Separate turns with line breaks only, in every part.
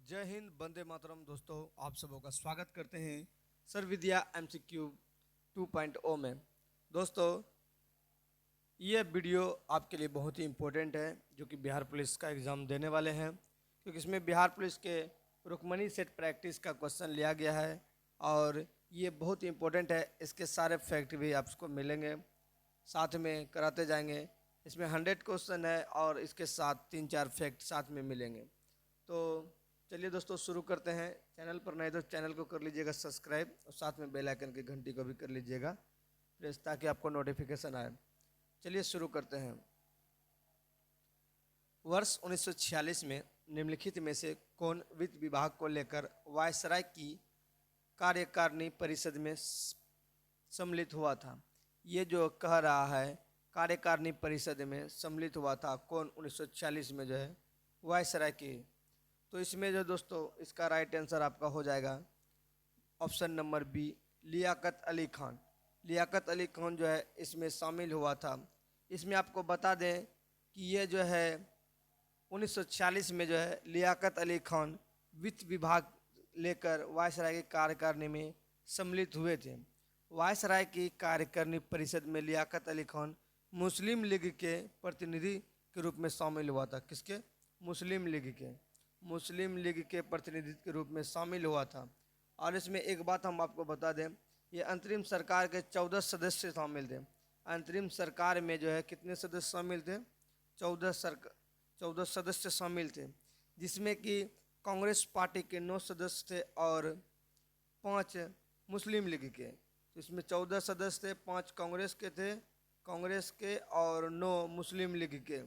जय हिंद, वंदे मातरम। दोस्तों, आप सबों का स्वागत करते हैं सर विद्या MCQ 2.0 में। दोस्तों, ये वीडियो आपके लिए बहुत ही इम्पोर्टेंट है जो कि बिहार पुलिस का एग्ज़ाम देने वाले हैं, क्योंकि इसमें बिहार पुलिस के रुकमनी सेट प्रैक्टिस का क्वेश्चन लिया गया है और ये बहुत ही इम्पोर्टेंट है। इसके सारे फैक्ट भी आपको मिलेंगे, साथ में कराते जाएंगे। इसमें 100 क्वेश्चन है और इसके साथ 3-4 फैक्ट साथ में मिलेंगे। तो चलिए दोस्तों, शुरू करते हैं। चैनल पर नए तो चैनल को कर लीजिएगा सब्सक्राइब और साथ में बेल आइकन की घंटी को भी कर लीजिएगा प्रेस, ताकि आपको नोटिफिकेशन आए। चलिए शुरू करते हैं। वर्ष 1946 में निम्नलिखित में से कौन वित्त विभाग को लेकर वायसराय की कार्यकारिणी परिषद में सम्मिलित हुआ था? ये जो कह रहा है कार्यकारिणी परिषद में सम्मिलित हुआ था कौन 1946 में जो है वायसराय की। तो इसमें जो दोस्तों इसका राइट आंसर आपका हो जाएगा option number B, Liaquat Ali Khan. Liaquat Ali Khan जो है इसमें शामिल हुआ था। इसमें आपको बता दें कि ये जो है 1946 में जो है लियाकत अली खान वित्त विभाग लेकर वायसराय की कार्यकारिणी में सम्मिलित हुए थे। वायसराय की कार्यकारिणी परिषद में लियाकत अली खान मुस्लिम लीग के प्रतिनिधि के रूप में शामिल हुआ था। किसके? मुस्लिम लीग के प्रतिनिधित्व के रूप में शामिल हुआ था। और इसमें एक बात हम आपको बता दें, ये अंतरिम सरकार के 14 सदस्य शामिल थे। अंतरिम सरकार में जो है कितने सदस्य शामिल थे? 14 सदस्य शामिल थे, जिसमें कि कांग्रेस पार्टी के 9 सदस्य थे और 5 मुस्लिम लीग के। तो इसमें 14 सदस्य थे, 5 कांग्रेस के और 9 मुस्लिम लीग के।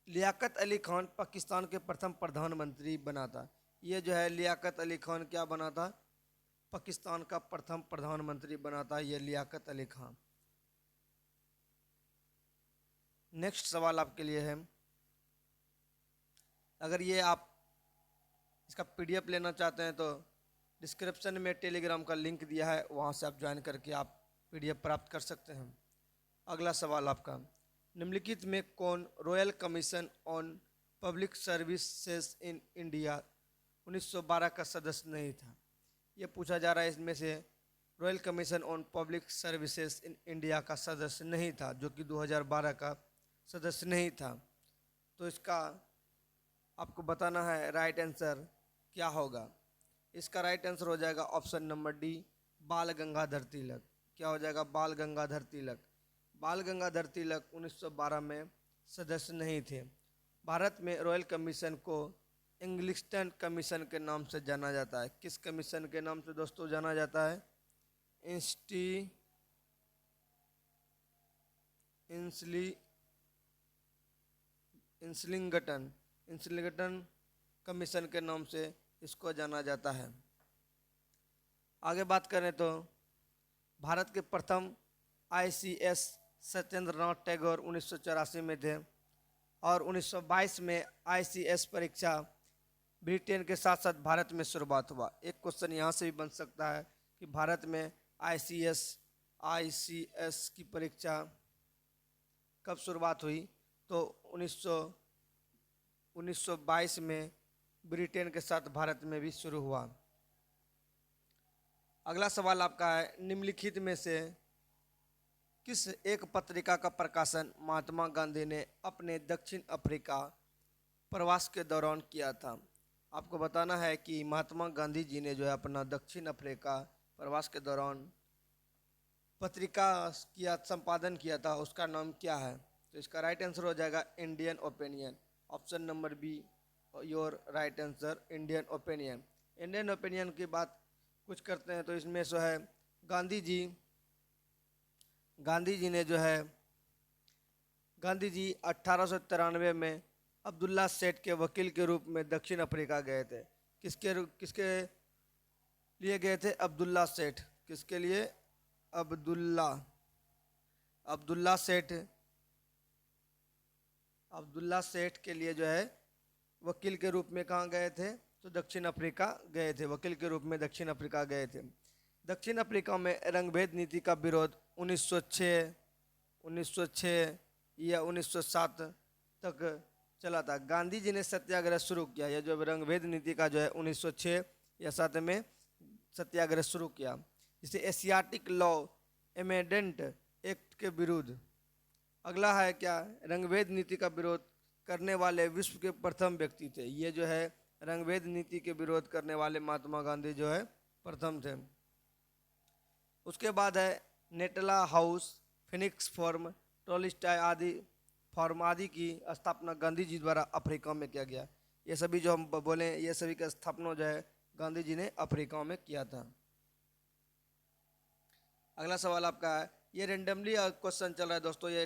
लियाकत अली खान पाकिस्तान के प्रथम प्रधानमंत्री बना था। ये जो है लियाकत अली खान क्या बना था? पाकिस्तान का प्रथम प्रधानमंत्री बना था ये लियाकत अली खान। नेक्स्ट सवाल आपके लिए है, अगर ये आप इसका PDF लेना चाहते हैं तो डिस्क्रिप्शन में टेलीग्राम का लिंक दिया है, वहाँ से आप ज्वाइन करके आप PDF प्राप्त कर सकते हैं। अगला सवाल आपका, निम्नलिखित में कौन royal commission on public services in India 1912 का सदस्य नहीं था? ये पूछा जा रहा है इसमें से royal commission on public services in India का सदस्य नहीं था, जो कि 2012 का सदस्य नहीं था। तो इसका आपको बताना है राइट आंसर क्या होगा। इसका राइट आंसर हो जाएगा ऑप्शन नंबर डी, बाल गंगाधर तिलक। क्या हो जाएगा? बाल गंगाधर तिलक। बाल गंगाधर तिलक 1912 में सदस्य नहीं थे। भारत में रॉयल कमीशन को इंग्लिस्टन कमीशन के नाम से जाना जाता है। किस कमीशन के नाम से दोस्तों जाना जाता है? इंसलिंगटन कमीशन के नाम से इसको जाना जाता है। आगे बात करें तो भारत के प्रथम ICS सत्येंद्र नाथ टैगोर 1984 में थे और 1922 में ICS परीक्षा ब्रिटेन के साथ साथ भारत में शुरुआत हुआ। एक क्वेश्चन यहाँ से भी बन सकता है कि भारत में ICS की परीक्षा कब शुरुआत हुई? तो 1922 में ब्रिटेन के साथ भारत में भी शुरू हुआ। अगला सवाल आपका है, निम्नलिखित में से किस एक पत्रिका का प्रकाशन महात्मा गांधी ने अपने दक्षिण अफ्रीका प्रवास के दौरान किया था? आपको बताना है कि महात्मा गांधी जी ने जो है अपना दक्षिण अफ्रीका प्रवास के दौरान पत्रिका किया संपादन किया था, उसका नाम क्या है? तो इसका राइट आंसर हो जाएगा Indian opinion. Option number be your right answer, Indian opinion. Indian opinion की बात कुछ करते हैं तो इसमें जो है गांधी जी 1893 में अब्दुल्ला सेठ के वकील के रूप में दक्षिण अफ्रीका गए थे। किसके लिए गए थे? अब्दुल्ला सेठ। किसके लिए? अब्दुल्ला सेठ के लिए जो है वकील के रूप में कहाँ गए थे? तो दक्षिण अफ्रीका गए थे। वकील के रूप में दक्षिण अफ्रीका गए थे। दक्षिण अफ्रीका में रंगभेद नीति का विरोध 1906 या 1907 तक चला था। गांधी जी ने सत्याग्रह शुरू किया, यह जो रंगभेद नीति का जो है 1906 या 7 में सत्याग्रह शुरू किया, जिसे एशियाटिक लॉ एमेंडमेंट एक्ट के विरुद्ध। अगला है क्या, रंगभेद नीति का विरोध करने वाले विश्व के प्रथम व्यक्ति थे। ये जो है रंगभेद नीति के विरोध करने वाले महात्मा गांधी जो है प्रथम थे। उसके बाद है नेटला हाउस, फिनिक्स फॉर्म, टोलिस्टाय आदि फॉर्म आदि की स्थापना गांधी जी द्वारा अफ्रीका में किया गया। ये सभी जो हम बोले ये सभी का स्थापना जो है गांधी जी ने अफ्रीका में किया था। अगला सवाल आपका है, ये रेंडमली क्वेश्चन चल रहा है दोस्तों, ये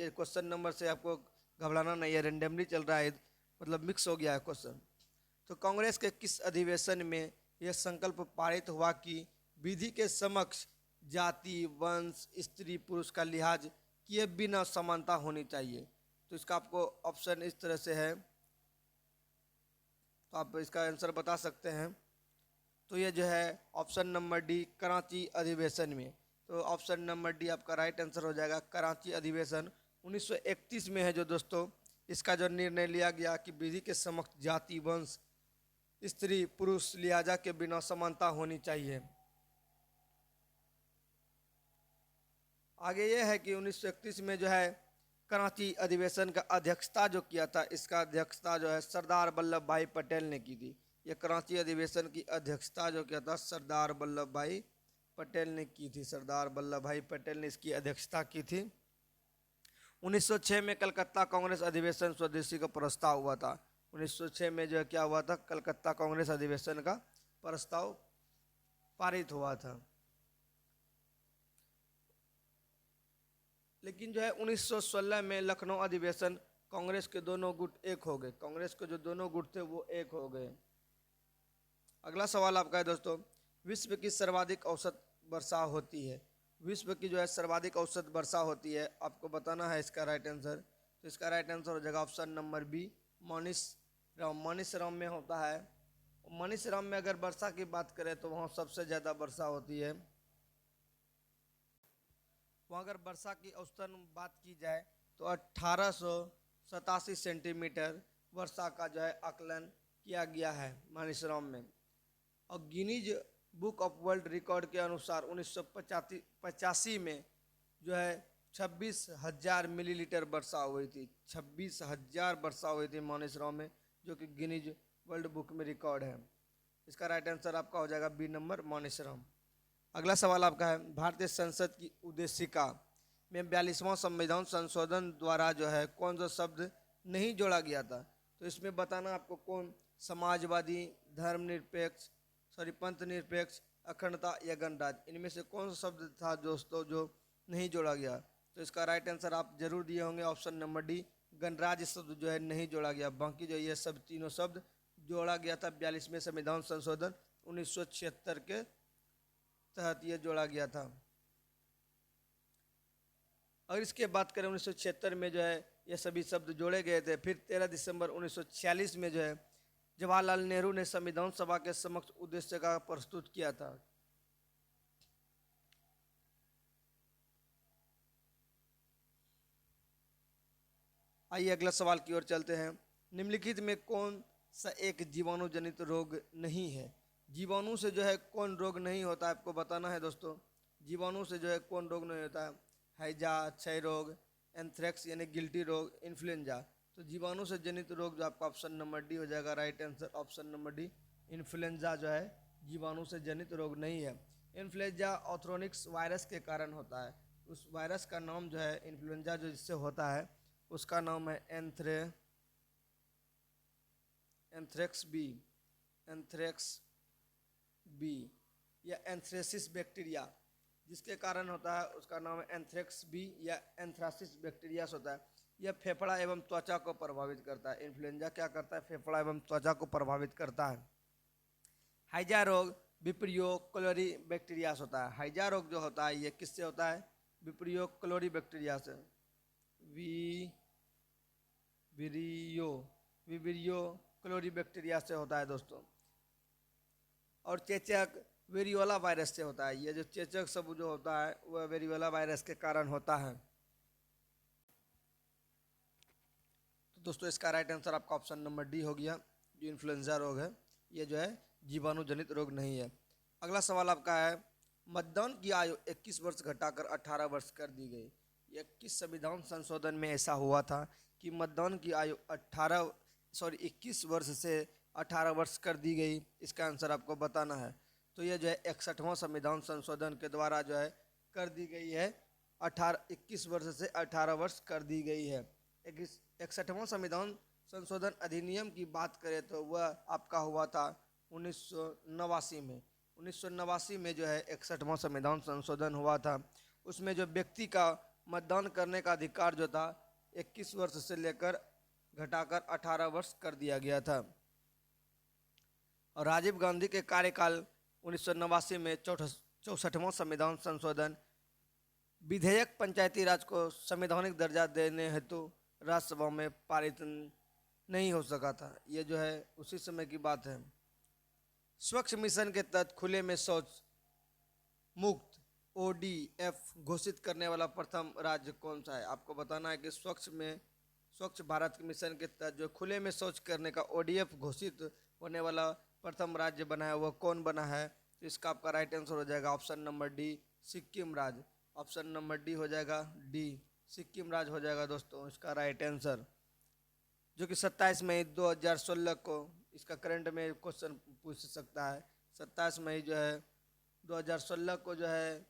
क्वेश्चन नंबर से आपको घबराना नहीं है, रेंडमली चल रहा है, मतलब मिक्स हो गया है क्वेश्चन। तो कांग्रेस के किस अधिवेशन में यह संकल्प पारित हुआ कि विधि के समक्ष जाति, वंश, स्त्री पुरुष का लिहाज किए बिना समानता होनी चाहिए? तो इसका आपको ऑप्शन इस तरह से है, तो आप इसका आंसर बता सकते हैं। तो ये जो है ऑप्शन नंबर डी, कराची अधिवेशन में। तो ऑप्शन नंबर डी आपका राइट आंसर हो जाएगा। कराची अधिवेशन 1931 में है जो दोस्तों इसका जो निर्णय लिया गया कि विधि के समक्ष जाति, वंश, स्त्री पुरुष लिहाजा के बिना समानता होनी चाहिए। आगे ये है कि 1931 में जो है कराची अधिवेशन का अध्यक्षता जो किया था, इसका अध्यक्षता जो है सरदार वल्लभ भाई पटेल ने की थी। ये कराची अधिवेशन की अध्यक्षता जो किया था सरदार वल्लभ भाई पटेल ने की थी। सरदार वल्लभ भाई पटेल ने इसकी अध्यक्षता की थी। 1906 में कलकत्ता कांग्रेस अधिवेशन स्वदेशी का प्रस्ताव हुआ था। 1906 में जो है क्या हुआ था, कलकत्ता कांग्रेस अधिवेशन का प्रस्ताव पारित हुआ था। लेकिन जो है 1916 में लखनऊ अधिवेशन कांग्रेस के दोनों गुट एक हो गए। कांग्रेस के जो दोनों गुट थे वो एक हो गए। अगला सवाल आपका है दोस्तों, विश्व की सर्वाधिक औसत वर्षा होती है। विश्व की जो है सर्वाधिक औसत वर्षा होती है, आपको बताना है इसका राइट आंसर। तो इसका राइट आंसर हो जाएगा ऑप्शन नंबर बी, मानिसराम। मानिसराम में होता है। मानिसराम में अगर वर्षा की बात करें तो वहाँ सबसे ज़्यादा वर्षा होती है। वहाँ अगर वर्षा की औसतन बात की जाए तो 1887 सेंटीमीटर वर्षा का जो है आकलन किया गया है मानिसराम में। और Guinness book of world record के अनुसार 1985 में जो है 26,000 मिलीलीटर वर्षा हुई थी। 26,000 वर्षा हुई थी मानिसराम में, जो कि गिनीज वर्ल्ड बुक में रिकॉर्ड है। इसका राइट आंसर आपका हो जाएगा बी नंबर, मानिसराम। अगला सवाल आपका है, भारतीय संसद की उद्देशिका में 42वां संविधान संशोधन द्वारा जो है कौन सा शब्द नहीं जोड़ा गया था? तो इसमें बताना आपको कौन, समाजवादी, धर्मनिरपेक्ष, पंथ निरपेक्ष, अखंडता या गणराज्य, इनमें से कौन सा शब्द था दोस्तों जो नहीं जोड़ा गया? तो इसका राइट आंसर आप जरूर दिए होंगे ऑप्शन नंबर डी, गणराज्य शब्द जो है नहीं जोड़ा गया। बाकी जो ये सब तीनों शब्द जोड़ा गया था 42वें संविधान संशोधन 1976 के तहत ये जोड़ा गया था। अगर इसके बात करें 1976 में जो है ये सभी शब्द जोड़े गए थे। फिर 13 दिसंबर 1946 में जो है जवाहरलाल नेहरू ने संविधान सभा के समक्ष उद्देश्य का प्रस्तुत किया था। आइए अगला सवाल की ओर चलते हैं। निम्नलिखित में कौन सा एक जीवाणु जनित रोग नहीं है? जीवाणु से जो है कौन रोग नहीं होता है आपको बताना है दोस्तों। जीवाणु से जो है कौन रोग नहीं होता है? हैजा, क्षय रोग, एंथ्रेक्स यानी गिल्टी रोग, इन्फ्लुएंजा। तो जीवाणु से जनित रोग जो आपका ऑप्शन नंबर डी हो जाएगा right answer, option number D, influenza जो है जीवाणु से जनित रोग नहीं है। इन्फ्लुएंजा ऑर्थ्रोनिक्स वायरस के कारण होता है। उस वायरस का नाम जो है इन्फ्लुएंजा जो जिससे होता है उसका नाम है एंथ्रेक्स बी या एंथ्रेसिस बैक्टीरिया, जिसके कारण होता है उसका नाम है एंथ्रेक्स बी या एंथ्रासिस बैक्टीरिया होता है। यह फेफड़ा एवं त्वचा को प्रभावित करता है। इन्फ्लुएंजा क्या करता है? फेफड़ा एवं त्वचा को प्रभावित करता है। हैजा रोग विप्रियो क्लोरी बैक्टीरिया होता है। हैजा रोग जो होता है ये किससे होता है? विप्रियो क्लोरी बैक्टीरिया से, विब्रियो क्लोरी बैक्टीरिया से होता है दोस्तों। और चेचक वेरियोला वायरस से होता है। ये जो चेचक सब जो होता है वह वेरियोला वायरस के कारण होता है। तो दोस्तों इसका राइट आंसर आपका ऑप्शन नंबर डी हो गया। जो इन्फ्लुएंजा रोग है ये जो है जीवाणु जनित रोग नहीं है। अगला सवाल आपका है, मतदान की आयु 21 वर्ष घटाकर 18 वर्ष कर दी गई। यह किस संविधान संशोधन में ऐसा हुआ था कि मतदान की आयु 21 वर्ष से 18 वर्ष कर दी गई? इसका आंसर आपको बताना है। तो यह जो है 61वां संविधान संशोधन के द्वारा जो है कर दी गई है। 21 वर्ष से 18 वर्ष कर दी गई है। 61वां संविधान संशोधन अधिनियम की बात करें तो वह आपका हुआ था 1989 में। 1989 में जो है 61वां संविधान संशोधन हुआ था। उसमें जो व्यक्ति का मतदान करने का अधिकार जो था 21 वर्ष से लेकर घटाकर 18 वर्ष कर दिया गया था। और राजीव गांधी के कार्यकाल 1989 में 64वां संविधान संशोधन विधेयक पंचायती राज को संवैधानिक दर्जा देने हेतु राज्यसभा में पारित नहीं हो सका था। ये जो है उसी समय की बात है। स्वच्छ मिशन के तहत खुले में शौच मुक्त ODF घोषित करने वाला प्रथम राज्य कौन सा है? आपको बताना है कि स्वच्छ भारत मिशन के तहत जो खुले में शौच करने का ODF घोषित होने वाला प्रथम राज्य बना है वह कौन बना है? तो इसका आपका राइट आंसर हो जाएगा ऑप्शन नंबर डी, सिक्किम राज्य। ऑप्शन नंबर डी हो जाएगा, डी सिक्किम राज्य हो जाएगा दोस्तों इसका राइट आंसर। जो कि 27 मई 2016 को इसका करंट में क्वेश्चन पूछ सकता है। 27 मई जो है 2016 को जो है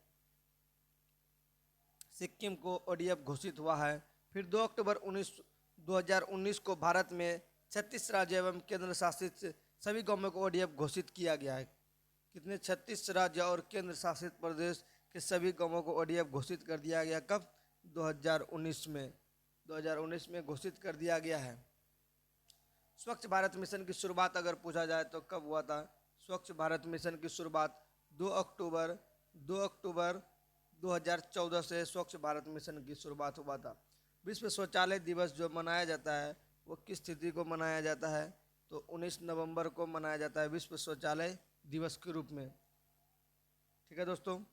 सिक्किम को ODF घोषित हुआ है। फिर 2 अक्टूबर 2019 को भारत में 36 राज्य एवं केंद्र शासित सभी गांवों को ODF घोषित किया गया है। कितने? 36 राज्य और केंद्र शासित प्रदेश के सभी गांवों को ODF घोषित कर दिया गया। कब? 2019 में। 2019 में घोषित कर दिया गया है। स्वच्छ भारत मिशन की शुरुआत अगर पूछा जाए तो कब हुआ था? स्वच्छ भारत मिशन की शुरुआत 2 अक्टूबर 2014 से स्वच्छ भारत मिशन की शुरुआत हुआ था। विश्व शौचालय दिवस जो मनाया जाता है वो किस तिथि को मनाया जाता है? तो 19 नवंबर को मनाया जाता है विश्व शौचालय दिवस के रूप में। ठीक है दोस्तों,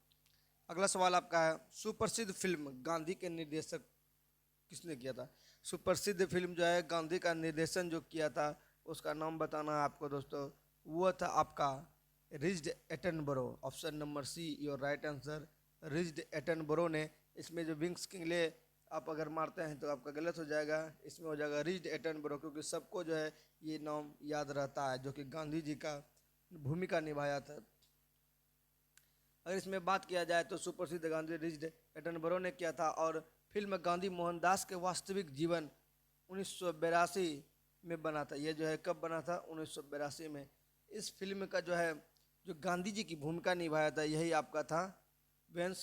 अगला सवाल आपका है, सुप्रसिद्ध फिल्म गांधी के निर्देशक किसने किया था? सुप्रसिद्ध फिल्म जो है गांधी का निर्देशन जो किया था उसका नाम बताना है आपको दोस्तों। वो था आपका Richard Attenborough. Option number C your right answer, Richard Attenborough ने। इसमें जो विंग्स किंगले आप अगर मारते हैं तो आपका गलत हो जाएगा, इसमें हो जाएगा रिचर्ड एटनबरो, क्योंकि सबको जो है ये नाम याद रहता है जो कि गांधी जी का भूमिका निभाया था। अगर इसमें बात किया जाए तो सुप्रसिद्ध गांधी रिचर्ड एटनबरो ने किया था। और फिल्म गांधी मोहनदास के वास्तविक जीवन 1982 में बना था। ये जो है कब बना था? 1982 में। इस फिल्म का जो है जो गांधी जी की भूमिका निभाया था यही आपका था वेन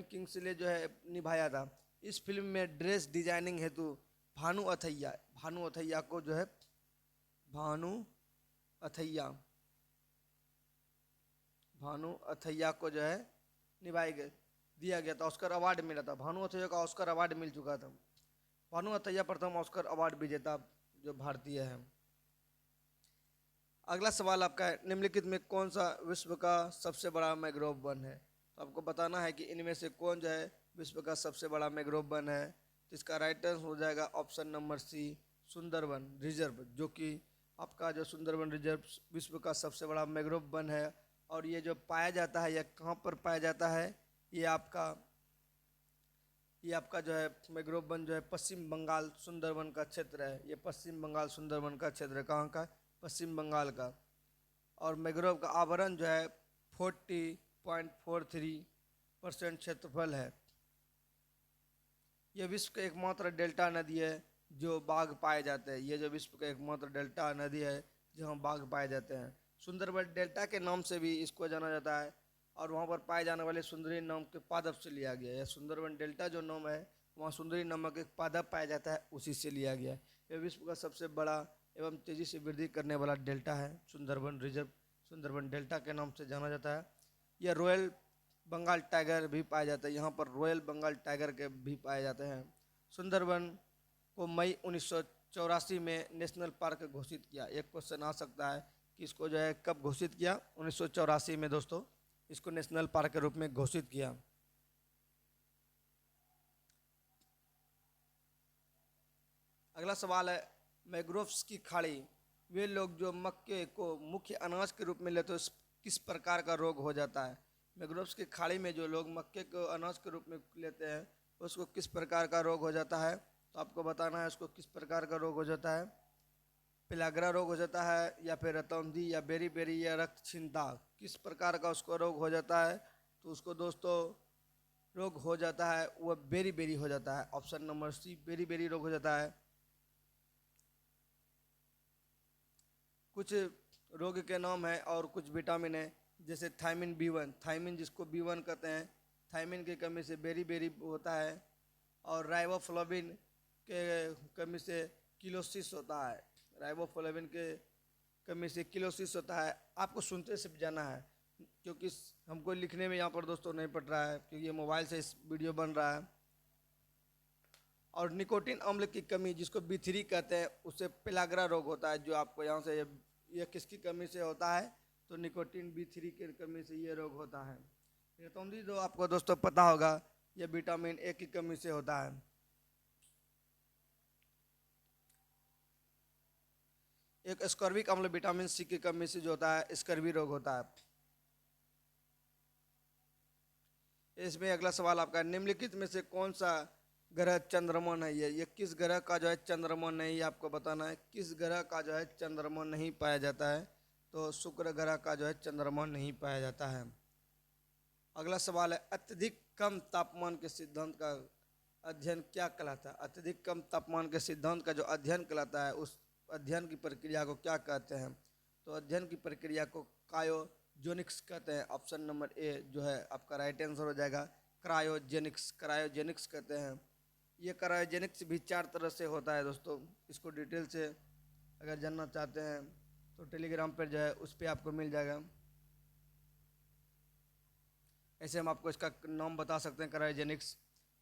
किंग्सले जो है निभाया था। इस फिल्म में ड्रेस डिजाइनिंग हेतु भानु अथैया को जो है भानु अथैया को जो है दिया गया था, ऑस्कर अवार्ड मिला था। भानु अथैया का ऑस्कर अवार्ड मिल चुका था। भानु अथैया प्रथम ऑस्कर अवार्ड विजेता जो भारतीय है। अगला सवाल आपका है, निम्नलिखित में कौन सा विश्व का सबसे बड़ा मैंग्रोव वन है? तो आपको बताना है कि इनमें से कौन जो है विश्व का सबसे बड़ा मैंग्रोव वन है। तो इसका राइट आंसर हो जाएगा option number C, Sundarban reserve. जो कि आपका जो सुंदरबन रिजर्व विश्व का सबसे बड़ा मैंग्रोव वन है। और ये जो पाया जाता है यह कहाँ पर पाया जाता है? ये आपका जो है मैंग्रोव वन जो है पश्चिम बंगाल सुंदरबन का क्षेत्र है। ये पश्चिम बंगाल सुंदरबन का क्षेत्र है। कहाँ का? पश्चिम बंगाल का। और मैंग्रोव का आवरण जो है 40.43% क्षेत्रफल है। यह विश्व का एकमात्र डेल्टा नदी है जो बाघ पाए जाते हैं। ये जो विश्व का एकमात्र डेल्टा नदी है जहाँ बाघ पाए जाते हैं। सुंदरबन डेल्टा के नाम से भी इसको जाना जाता है। और वहाँ पर पाए जाने वाले सुंदरी नाम के पादप से लिया गया है। सुंदरबन डेल्टा जो नाम है वहाँ सुंदरी नामक एक पादप पाया जाता है, उसी से लिया गया है। यह विश्व का सबसे बड़ा एवं तेजी से वृद्धि करने वाला डेल्टा है। सुंदरबन रिजर्व सुंदरबन डेल्टा के नाम से जाना जाता है। यह रॉयल बंगाल टाइगर भी पाया जाता है। यहाँ पर रॉयल बंगाल टाइगर के भी पाए जाते हैं। सुंदरबन को मई 1984 में नेशनल पार्क घोषित किया। एक क्वेश्चन आ सकता है कि इसको जो है कब घोषित किया? 1984 में दोस्तों इसको नेशनल पार्क के रूप में घोषित किया। अगला सवाल है, मैंग्रोव्स की खाड़ी, वे लोग जो मक्के को मुख्य अनाज के रूप में लेते हैं, किस प्रकार का रोग हो जाता है? मैंग्रोव्स की खाड़ी में जो लोग मक्के को अनाज के रूप में लेते हैं, उसको किस प्रकार का रोग हो जाता है? तो आपको बताना है उसको किस प्रकार का रोग हो जाता है। पिलाग्रा रोग हो जाता है, या फिर रतौंधी, या बेरी बेरी, या रक्त छिंता, किस प्रकार का उसको रोग हो जाता है? तो उसको दोस्तों रोग हो जाता है वह बेरी बेरी हो जाता है। Option number C, beriberi रोग हो जाता है। कुछ रोग के नाम है और कुछ विटामिन है, जैसे थायमिन B1, थायमिन जिसको B1 कहते हैं, थायमिन की कमी से बेरी बेरी होता है। और राइबोफ्लाविन के कमी से किलोसिस होता है, राइबोफ्लाविन के कमी से किलोसिस होता है। आपको सुनते से जाना है, क्योंकि हमको लिखने में यहाँ पर दोस्तों नहीं पड़ रहा है, क्योंकि ये मोबाइल से इस वीडियो बन रहा है। और निकोटिन अम्ल की कमी जिसको B3 कहते हैं, उससे पेलाग्रा रोग होता है, जो आपको यहाँ से ये किसकी कमी से होता है? तो निकोटिन B3 की कमी से ये रोग होता है। रतौंधी जो आपको दोस्तों पता होगा, ये विटामिन ए की कमी से होता है। एक स्कर्विक अम्ल विटामिन सी की कमी से जो होता है, स्कर्वी रोग होता है। इसमें अगला सवाल आपका, निम्नलिखित में से कौन सा ग्रह चंद्रमा नहीं है? ये किस ग्रह का जो है चंद्रमा नहीं, आपको बताना है किस ग्रह का जो है चंद्रमा नहीं पाया जाता है। तो शुक्र ग्रह का जो है चंद्रमा नहीं पाया जाता है। अगला सवाल है, अत्यधिक कम तापमान के सिद्धांत का अध्ययन क्या कहलाता है? अत्यधिक कम तापमान के सिद्धांत का जो अध्ययन कहलाता है, उस अध्ययन की प्रक्रिया को क्या कहते हैं? तो अध्ययन की प्रक्रिया को क्रायोजेनिक्स कहते हैं। ऑप्शन नंबर ए जो है आपका राइट आंसर हो जाएगा, क्रायोजेनिक्स, क्रायोजेनिक्स कहते हैं। ये क्रायोजेनिक्स भी 4 तरह से होता है दोस्तों, इसको डिटेल से अगर जानना चाहते हैं तो टेलीग्राम पर जो है उस पर आपको मिल जाएगा। ऐसे हम आपको इसका नाम बता सकते हैं, क्रायोजेनिक्स।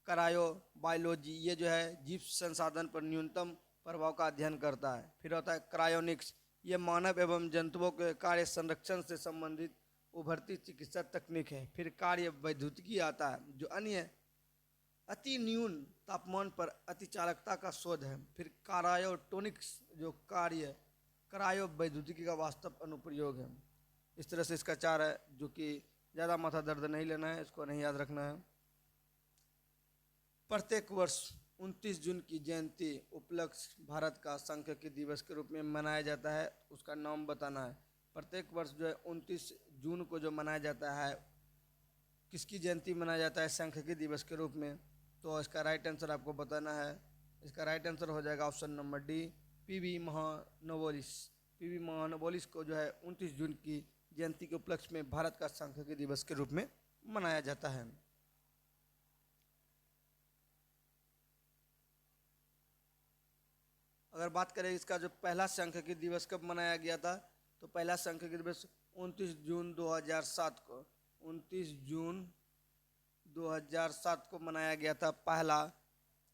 क्रायो बायोलॉजी, ये जो है जीव संसाधन पर न्यूनतम प्रभाव का अध्ययन करता है। फिर होता है क्रायोनिक्स, ये मानव एवं जंतुओं के कार्य संरक्षण से संबंधित उभरती चिकित्सा तकनीक है। फिर कार्य वैद्युतिकी आता है, जो अन्य अति न्यून तापमान पर अतिचालकता का शोध है। फिर क्रायोटोनिक्स, जो कार्य क्रायो वैद्युतिकी का वास्तव अनुप्रयोग है। इस तरह से इसका 4 है, जो कि ज़्यादा माथा दर्द नहीं लेना है, इसको नहीं याद रखना है। प्रत्येक वर्ष 29 जून की जयंती उपलक्ष्य भारत का सांख्यिकी दिवस के रूप में मनाया जाता है, उसका नाम बताना है। प्रत्येक वर्ष जो है 29 जून को जो मनाया जाता है, किसकी जयंती मनाया जाता है सांख्यिकी दिवस के रूप में? तो इसका राइट आंसर आपको बताना है। इसका राइट आंसर हो जाएगा option number D, PV Mahalanobis. PV Mahalanobis को जो है 29 जून की जयंती के उपलक्ष्य में भारत का सांख्यिकी दिवस के रूप में मनाया जाता है। अगर बात करें इसका जो पहला सांख्यिकी दिवस कब मनाया गया था, तो पहला सांख्यिकी दिवस 29 जून 2007 को, 29 जून 2007 को मनाया गया था पहला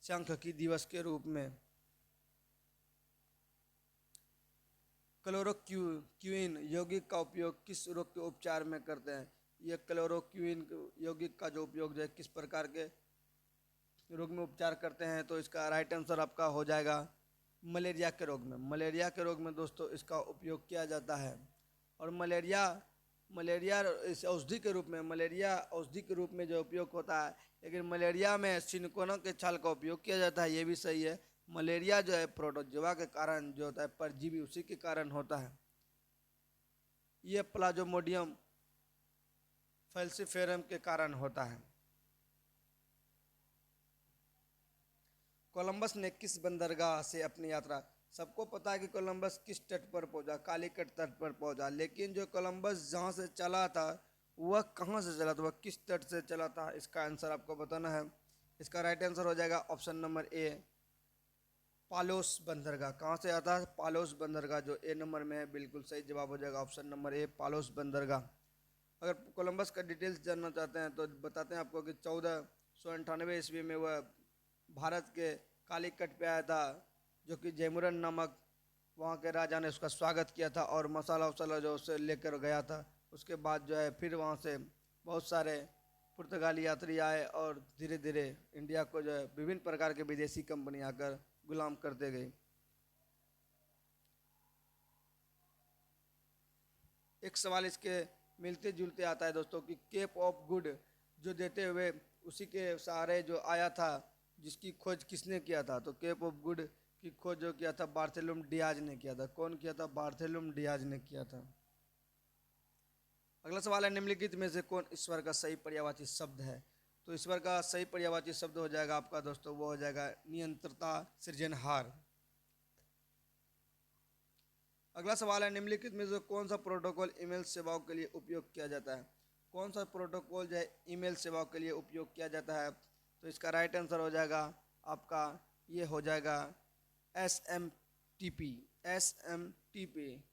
सांख्यिकी दिवस के रूप में। क्लोरोक्विन यौगिक का उपयोग किस रोग के उपचार में करते हैं? यह क्लोरोक्विन यौगिक का जो उपयोग जो है किस प्रकार के रोग में उपचार करते हैं? तो इसका राइट आंसर आपका हो जाएगा मलेरिया के रोग में। मलेरिया के रोग में दोस्तों इसका उपयोग किया जाता है। और मलेरिया इस औषधि के रूप में, मलेरिया औषधि के रूप में जो उपयोग होता है, लेकिन मलेरिया में सिनकोना के छाल का उपयोग किया जाता है, ये भी सही है। मलेरिया जो है प्रोटोजोआ के कारण जो होता है, परजीवी, उसी के कारण होता है। ये प्लाज्मोडियम फैल्सिफेरम के कारण होता है। कोलंबस ने किस बंदरगाह से अपनी यात्रा, सबको पता है कि कोलंबस किस तट पर पहुंचा, कालीकट तट पर पहुंचा, लेकिन जो कोलंबस जहां से चला था वह कहां से चला था, वह किस तट से चला था? इसका आंसर आपको बताना है। इसका राइट आंसर हो जाएगा ऑप्शन नंबर ए, पालोस बंदरगाह। कहाँ से आता है? पालोस बंदरगाह, जो ए नंबर में है, बिल्कुल सही जवाब हो जाएगा ऑप्शन नंबर ए, पालोस बंदरगाह। अगर कोलंबस का डिटेल्स जानना चाहते हैं तो बताते हैं आपको कि 1498 ईस्वी में वह भारत के कालीकट पे आया था, जो कि जयमुरन नामक वहाँ के राजा ने उसका स्वागत किया था और मसाला वसाला जो उसे लेकर गया था। उसके बाद जो है फिर वहाँ से बहुत सारे पुर्तगाली यात्री आए और धीरे धीरे इंडिया को जो है विभिन्न प्रकार के विदेशी कंपनी आकर गुलाम करते गए। एक सवाल इसके मिलते जुलते आता है दोस्तों कि केप ऑफ गुड जो देते हुए उसी के सहारे जो आया था, जिसकी खोज किसने किया था? तो केप ऑफ गुड की खोज जो किया था बार्थेलुम डियाज ने किया था। कौन किया था? बार्थेलुम डियाज ने किया था। अगला सवाल है निम्नलिखित में से कौन ईश्वर का सही पर्यायवाची शब्द है? तो ईश्वर का सही पर्यायवाची शब्द हो जाएगा आपका दोस्तों, वो हो जाएगा नियंत्रता, सृजनहार। अगला सवाल है निम्नलिखित में से कौन सा प्रोटोकॉल ईमेल सेवाओं के लिए उपयोग किया जाता है? कौन सा प्रोटोकॉल जो है ईमेल सेवाओं के लिए उपयोग किया जाता है? तो इसका राइट आंसर हो जाएगा आपका, ये हो जाएगा S M T P. S M T P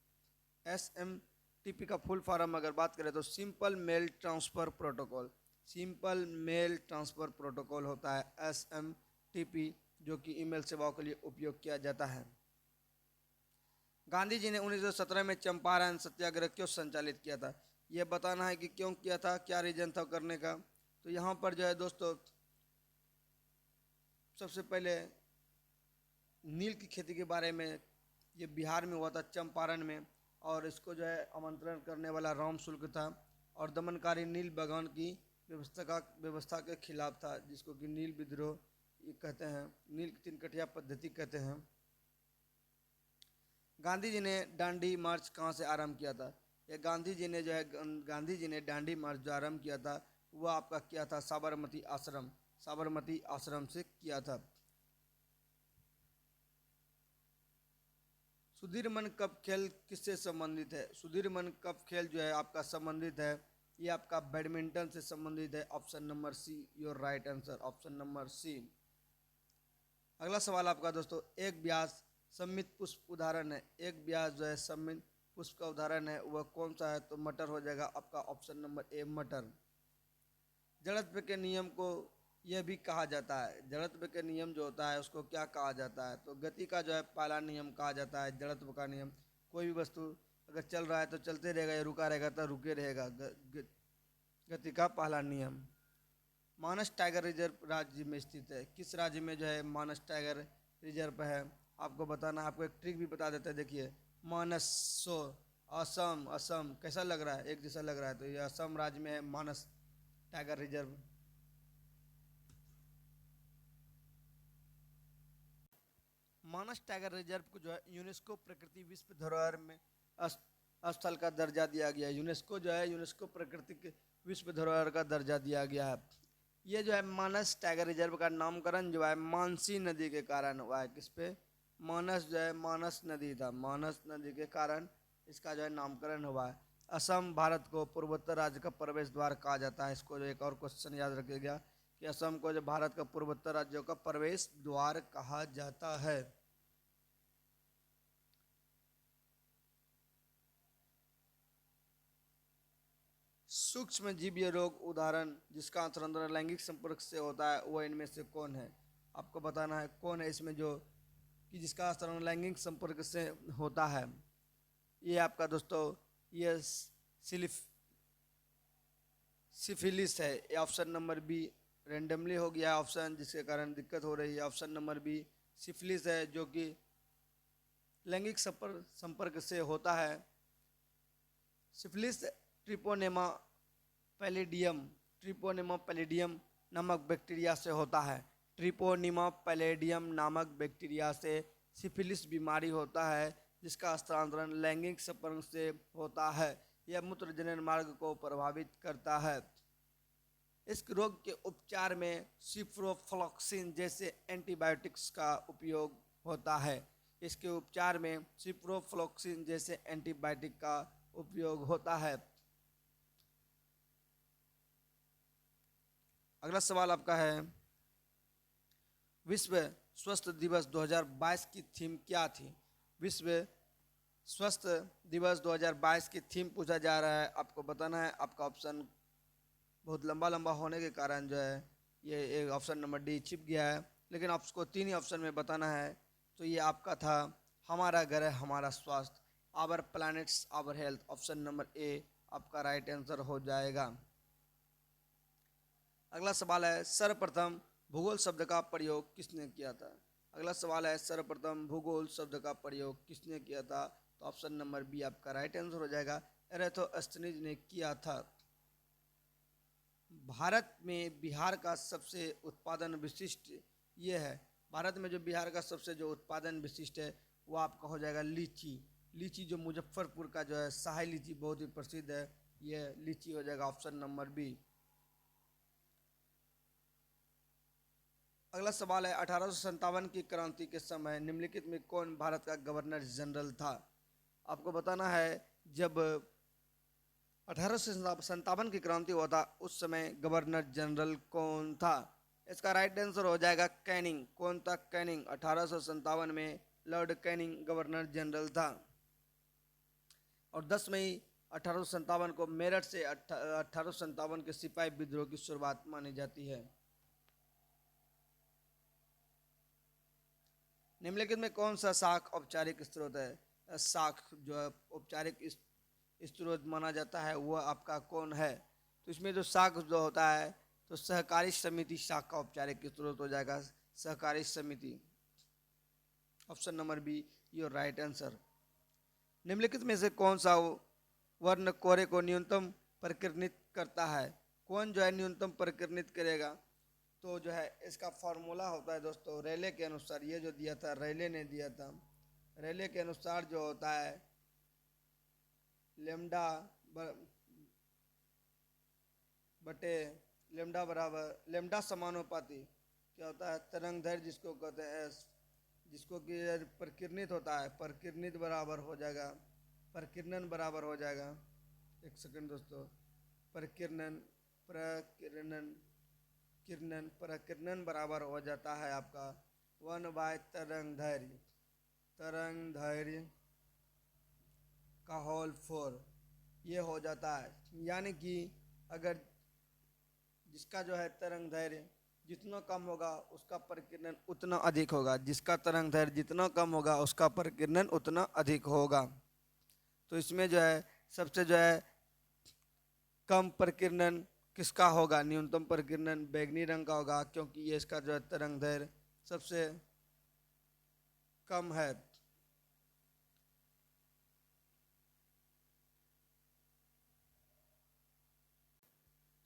S M T P का फुल फॉर्म अगर बात करें तो simple mail transfer protocol. Simple mail transfer protocol होता है एस एम टी पी, जो कि ईमेल सेवाओं के लिए उपयोग किया जाता है। गांधी जी ने 1917 में चंपारण सत्याग्रह क्यों संचालित किया था? यह बताना है कि क्यों किया था, क्या रीजन था करने का। तो यहाँ पर जो है दोस्तों, सबसे पहले नील की खेती के बारे में, ये बिहार में हुआ था चंपारण में, और इसको जो है आमंत्रण करने वाला राम शुल्क था, और दमनकारी नील बागान की व्यवस्था के खिलाफ था, जिसको कि नील विद्रोह ये कहते हैं, नील तीन कठिया पद्धति कहते हैं। गांधी जी ने डांडी मार्च कहाँ से आरंभ किया था? ये गांधी जी ने डांडी मार्च जो आरंभ किया था वह आपका किया था साबरमती आश्रम से किया था। सुधीर मन कप खेल किससे संबंधित है? सुधीर मन कप खेल जो है आपका संबंधित है, ये आपका बैडमिंटन से संबंधित है। Option number C your right answer, option number C. अगला सवाल आपका दोस्तों, एक ब्याज सम्मित पुष्प उदाहरण है। एक ब्याज जो है सम्मित पुष्प का उदाहरण है, वह कौन सा है? तो मटर हो जाएगा आपका, ऑप्शन नंबर ए मटर। जड़त्व के नियम को यह भी कहा जाता है, जड़त्व के नियम जो होता है उसको क्या कहा जाता है? तो गति का जो है पहला नियम कहा जाता है जड़त्व का नियम। कोई भी वस्तु अगर चल रहा है तो चलते रहेगा, या रुका रहेगा तो रुके रहेगा, गति का पहला नियम। मानस टाइगर रिजर्व राज्य में स्थित है। किस राज्य में जो है मानस टाइगर रिजर्व है? आपको बताना, आपको एक ट्रिक भी बता देते हैं। देखिए, मानस सो असम, असम कैसा लग रहा है? एक जैसा लग रहा है। तो ये असम राज्य में है मानस टाइगर रिजर्व। मानस टाइगर रिजर्व को जो है यूनेस्को प्रकृति विश्व धरोहर में स्थल का दर्जा दिया गया है। यूनेस्को जो है यूनेस्को प्राकृतिक विश्व धरोहर का दर्जा दिया गया है। ये जो है मानस टाइगर रिजर्व का नामकरण जो है मानसी नदी के कारण हुआ है। किस पे? मानस जो है मानस नदी था, मानस नदी के कारण इसका जो है नामकरण हुआ है। असम भारत को पूर्वोत्तर राज्य का प्रवेश द्वार कहा जाता है। इसको जो एक और क्वेश्चन याद रखिएगा कि असम को जो भारत का पूर्वोत्तर राज्यों का प्रवेश द्वार कहा जाता है। सूक्ष्म जीवीय रोग उदाहरण जिसका अंतरण लैंगिक संपर्क से होता है, वो इनमें से कौन है? आपको बताना है कौन है इसमें जो कि जिसका अंतरण लैंगिक संपर्क से होता है। ये आपका दोस्तों ये सिलिफ सिफिलिस है। ये ऑप्शन नंबर बी, रेंडमली हो गया ऑप्शन जिसके कारण दिक्कत हो रही है। ऑप्शन नंबर बी सिफिलिस है, जो कि लैंगिक संपर्क से होता है। सिफिलिस ट्रिपोनेमा पैलिडियम नामक बैक्टीरिया से होता है। ट्रिपोनिमा पैलिडियम नामक बैक्टीरिया से सिफिलिस बीमारी होता है, जिसका स्थानांतरण लैंगिक संपर्क से होता है। यह मूत्र जनन मार्ग को प्रभावित करता है। इस रोग के उपचार में सिप्रोफ्लॉक्सिन जैसे एंटीबायोटिक्स का उपयोग होता है। इसके उपचार में सिप्रोफ्लॉक्सिन जैसे एंटीबायोटिक का उपयोग होता है। अगला सवाल आपका है, विश्व स्वास्थ्य दिवस 2022 की थीम क्या थी? विश्व स्वास्थ्य दिवस 2022 की थीम पूछा जा रहा है। आपको बताना है, आपका ऑप्शन बहुत लंबा लंबा होने के कारण जो है ये एक ऑप्शन नंबर डी छिप गया है, लेकिन आपको तीन ही ऑप्शन में बताना है। तो ये आपका था हमारा घर है हमारा स्वास्थ्य, our planets our health. Option number A आपका राइट आंसर हो जाएगा। अगला सवाल है, सर्वप्रथम भूगोल शब्द का प्रयोग किसने किया था? अगला सवाल है, सर्वप्रथम भूगोल शब्द का प्रयोग किसने किया था? तो ऑप्शन नंबर बी आपका राइट आंसर हो जाएगा, एरेथोस्थनीज ने किया था। भारत में बिहार का सबसे उत्पादन विशिष्ट ये है, भारत में जो बिहार का सबसे जो उत्पादन विशिष्ट है वो आपका हो जाएगा लीची। लीची जो मुजफ्फरपुर का जो है शाही लीची बहुत ही प्रसिद्ध है, ये लीची हो जाएगा ऑप्शन नंबर बी। अगला सवाल है, 1857 की क्रांति के समय निम्नलिखित में कौन भारत का गवर्नर जनरल था? आपको बताना है, जब 1857 की क्रांति हुआ था उस समय गवर्नर जनरल कौन था? इसका राइट आंसर हो जाएगा कैनिंग। कौन था? कैनिंग। 1857 में लॉर्ड कैनिंग गवर्नर जनरल था। और 10 मई 1857 को मेरठ से 1857 के सिपाही विद्रोह की शुरुआत मानी जाती है। निम्नलिखित में कौन सा शाख औपचारिक स्रोत है? शाख जो है औपचारिक स्रोत माना जाता है वो आपका कौन है? तो इसमें जो शाख जो होता है तो सहकारी समिति शाख का औपचारिक स्रोत हो जाएगा, सहकारी समिति। Option number be your right answer. निम्नलिखित में से कौन सा वर्ण कोरे को न्यूनतम प्रकीर्णित करता है? कौन जो है न्यूनतम प्रकीर्णित करेगा? तो जो है इसका फॉर्मूला होता है दोस्तों रेले के अनुसार, ये जो दिया था रेले ने दिया था, रेले के अनुसार जो होता है लेमडा बटे लेमडा बराबर लेमडा समानुपाती क्या होता है तरंग दैर्घ्य जिसको कहते हैं एस, जिसको कि प्रकीर्णित होता है, प्रकीर्णित बराबर हो जाएगा, प्रकीर्णन बराबर हो जाएगा, एक सेकंड दोस्तों, प्रकीर्णन प्रकीर्णन किरणन प्रकीर्णन बराबर हो जाता है आपका 1/, तरंग दैर्घ्य का होल 4, ये हो जाता है। यानी कि अगर जिसका जो है तरंग दैर्घ्य जितना कम होगा उसका प्रकीर्णन उतना अधिक होगा, जिसका तरंग दैर्घ्य जितना कम होगा उसका प्रकीर्णन उतना अधिक होगा। तो इसमें जो है सबसे जो है कम प्रकीर्णन किसका होगा? न्यूनतम प्रकीर्णन बैगनी रंग का होगा, क्योंकि ये इसका जो है तरंग दैर्घ्य सबसे कम है।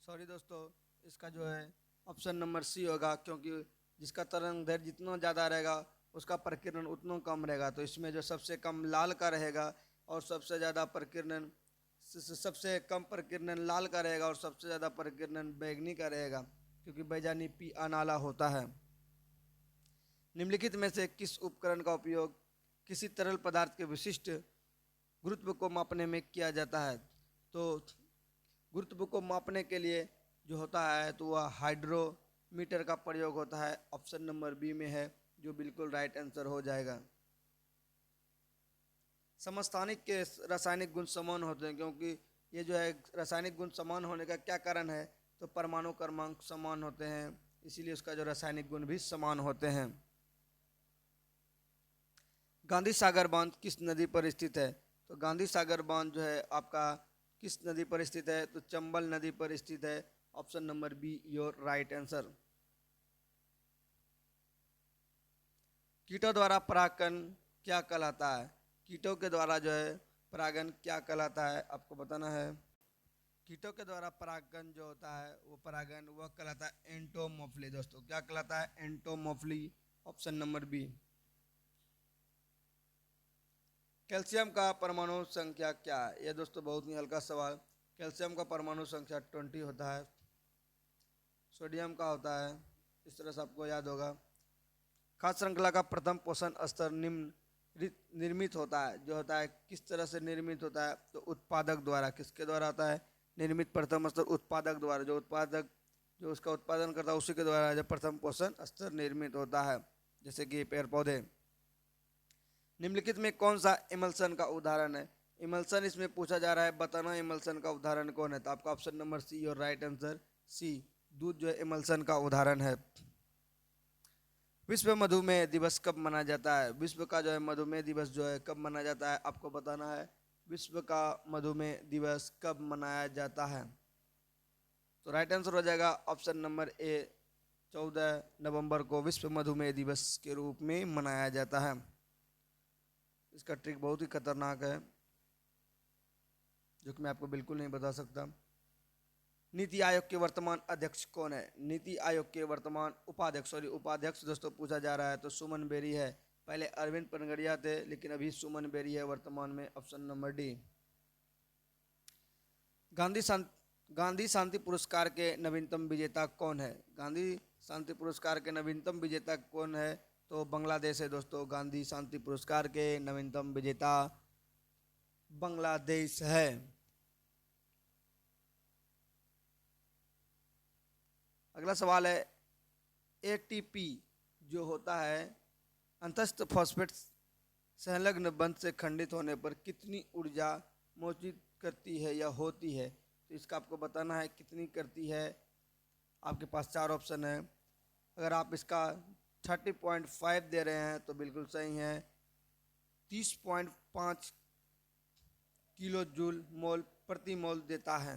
सॉरी दोस्तों, इसका जो है ऑप्शन नंबर सी होगा, क्योंकि जिसका तरंग दैर्घ्य जितना ज़्यादा रहेगा उसका प्रकीर्णन उतना कम रहेगा। तो इसमें जो सबसे कम लाल का रहेगा और सबसे ज़्यादा प्रकीर्णन सबसे कम प्रकीर्णन लाल का रहेगा और सबसे ज़्यादा प्रकीर्णन बैगनी का रहेगा, क्योंकि बैजानी पी अनाला होता है। निम्नलिखित में से किस उपकरण का उपयोग किसी तरल पदार्थ के विशिष्ट गुरुत्व को मापने में किया जाता है? तो गुरुत्व को मापने के लिए जो होता है तो वह हाइड्रोमीटर का प्रयोग होता है, ऑप्शन नंबर बी में है, जो बिल्कुल राइट आंसर हो जाएगा। समस्थानिक के रासायनिक गुण समान होते हैं, क्योंकि ये जो है रासायनिक गुण समान होने का क्या कारण है? तो परमाणु क्रमांक समान होते हैं, इसीलिए उसका जो रासायनिक गुण भी समान होते हैं। गांधी सागर बांध किस नदी पर स्थित है? तो गांधी सागर बांध जो है आपका किस नदी पर स्थित है? तो चंबल नदी पर स्थित है, option number be your right answer. कीटों द्वारा परागण क्या कहलाता है? कीटों के द्वारा जो है परागण क्या कहलाता है आपको बताना है। कीटों के द्वारा परागण जो होता है वो परागण वह कहलाता है एंटोमोफिली। दोस्तों क्या कहलाता है? Entomophily, option number B. Calcium का परमाणु संख्या क्या है? यह दोस्तों बहुत ही हल्का सवाल। कैल्शियम का परमाणु संख्या 20 होता है। सोडियम का होता है, इस तरह से आपको याद होगा। खाद्य श्रृंखला का प्रथम पोषण स्तर निम्न निर्मित होता है, जो होता है किस तरह से निर्मित होता है? तो उत्पादक द्वारा। किसके द्वारा होता है निर्मित प्रथम स्तर? उत्पादक द्वारा। जो उत्पादक जो उसका उत्पादन करता है उसी के द्वारा जब प्रथम पोषण स्तर निर्मित होता है, जैसे कि पेड़ पौधे। निम्नलिखित में कौन सा इमल्सन का उदाहरण है? इमल्सन इसमें पूछा जा रहा है, बताना इमल्सन का उदाहरण कौन है? तो आपका ऑप्शन नंबर सी और राइट आंसर सी, दूध जो है इमल्सन का उदाहरण है। विश्व मधुमेह दिवस कब मनाया जाता है? विश्व का जो है मधुमेह दिवस जो है कब मनाया जाता है आपको बताना है। विश्व का मधुमेह दिवस कब मनाया जाता है? तो राइट आंसर हो जाएगा ऑप्शन नंबर ए 14 नवंबर को विश्व मधुमेह दिवस के रूप में मनाया जाता है। इसका ट्रिक बहुत ही खतरनाक है जो कि मैं आपको बिल्कुल नहीं बता सकता। नीति आयोग के वर्तमान अध्यक्ष कौन है? नीति आयोग के वर्तमान उपाध्यक्ष दोस्तों पूछा जा रहा है तो सुमन बेरी है। पहले अरविंद पनगड़िया थे लेकिन अभी सुमन बेरी है वर्तमान में, ऑप्शन नंबर डी। गांधी शांति पुरस्कार के नवीनतम विजेता कौन है? गांधी शांति पुरस्कार के नवीनतम विजेता कौन है? तो बांग्लादेश है दोस्तों। गांधी शांति पुरस्कार के नवीनतम विजेता बांग्लादेश है। अगला सवाल है, एटीपी जो होता है अंतस्थ फॉस्फेट संलग्न बंध से खंडित होने पर कितनी ऊर्जा मौजूद करती है या होती है? तो इसका आपको बताना है कितनी करती है। आपके पास 4 ऑप्शन है। अगर आप इसका 30.5 दे रहे हैं तो बिल्कुल सही है। 30.5 किलो जूल मोल प्रति मोल देता है।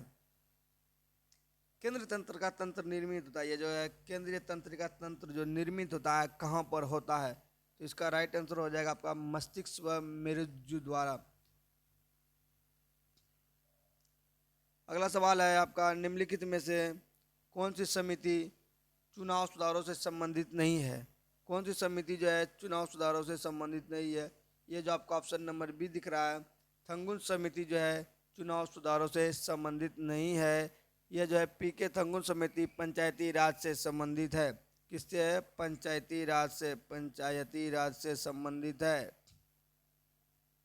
केंद्रीय तंत्र का तंत्र निर्मित होता है, ये जो है केंद्रीय तंत्र का तंत्र जो निर्मित होता है कहाँ पर होता है? तो इसका राइट आंसर हो जाएगा आपका मस्तिष्क व मेरुज्जु द्वारा। अगला सवाल है आपका, निम्नलिखित में से कौन सी समिति चुनाव सुधारों से संबंधित नहीं है? कौन सी समिति जो है चुनाव सुधारों से संबंधित नहीं है? ये जो आपका ऑप्शन नंबर बी दिख रहा है, थंगुन समिति जो है चुनाव सुधारों से संबंधित नहीं है। यह जो है पीके थंगुन समिति पंचायती राज से संबंधित है। किससे है? पंचायती राज से संबंधित है।